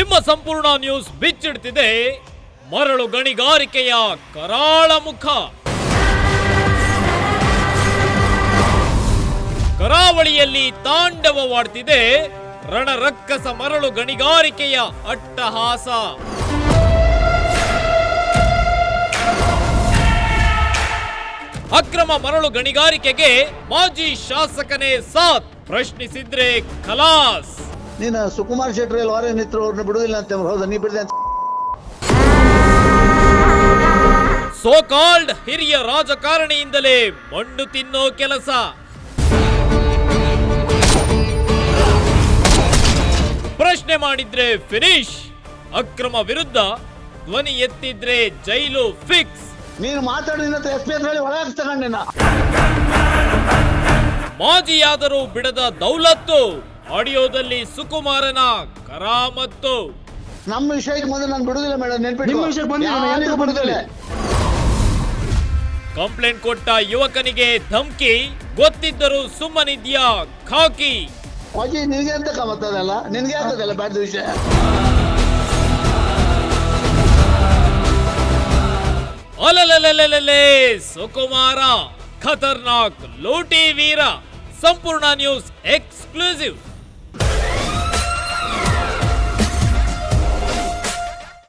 ನಿಮ್ಮ ಸಂಪೂರ್ಣ ನ್ಯೂಸ್ ಬಿಚ್ಚಿಡ್ತಿದೆ ಮರಳು ಗಣಿಗಾರಿಕೆಯ ಕರಾಳ ಮುಖ. ಕರಾವಳಿಯಲ್ಲಿ ತಾಂಡವವಾಡ್ತಿದೆ ರಣರಕ್ಕಸ ಮರಳು ಗಣಿಗಾರಿಕೆಯ ಅಟ್ಟಹಾಸ. ಅಕ್ರಮ ಮರಳು ಗಣಿಗಾರಿಕೆಗೆ ಮಾಜಿ ಶಾಸಕನೇ ಸಾಥ್, ಪ್ರಶ್ನಿಸಿದ್ರೆ ಖಲಾಸ್. ನೀನು ಸುಕುಮಾರ್ ಶೆಟ್ಟಿ ವಾರ ನಿತ್ರ ಅವ್ರನ್ನ ಬಿಡುವುದಿಲ್ಲ ಅಂತ ಹೌದಾ? ನೀ ಬಿಡದೆ ಅಂತ ಸೋ ಕಾಲ್ಡ್ ಹಿರಿಯ ರಾಜಕಾರಣಿಯಿಂದಲೇ ಮಣ್ಣು ತಿನ್ನೋ ಕೆಲಸ. ಪ್ರಶ್ನೆ ಮಾಡಿದ್ರೆ ಫಿನಿಶ್, ಅಕ್ರಮ ವಿರುದ್ಧ ಧ್ವನಿ ಎತ್ತಿದ್ರೆ ಜೈಲು ಫಿಕ್ಸ್. ನೀನು ಮಾತಾಡಿದ SP ಒಳಗೆ ತಗೊಂಡಿನ ಮಾಜಿಯಾದರೂ ಬಿಡದ ದೌಲತ್ತು, ಆಡಿಯೋದಲ್ಲಿ ಸುಕುಮಾರನ ಕರಾಮತ್ತು. ನಮ್ಮ ವಿಷಯಕ್ಕೆ ಮೊದಲು ನಾನು ಬಿಡುದಿಲ್ಲ ಮೇಡಮ್, ನೆನ್ಪಿಟ್ಟು. ಕಂಪ್ಲೇಂಟ್ ಕೊಟ್ಟ ಯುವಕನಿಗೆ ಧಮ್ಕಿ, ಗೊತ್ತಿದ್ದರೂ ಸುಮ್ಮನಿದ್ಯಾ ಖಾಕಿ. ಅಜ್ಜಿ ನಿನಗೆ ಅಂತ ಕಾಮತ್ತದಲ್ಲ, ನಿನಗೆ ಆಗ್ತದಲ್ಲ ಬ್ಯಾಡ್ ವಿಷಯ. ಅಲಲಲಲಲೇ ಸುಕುಮಾರ ಖತರ್ನಾಕ್ ಲೂಟಿ ವೀರ. ಸಂಪೂರ್ಣ ನ್ಯೂಸ್ ಎಕ್ಸ್ಕ್ಲೂಸಿವ್.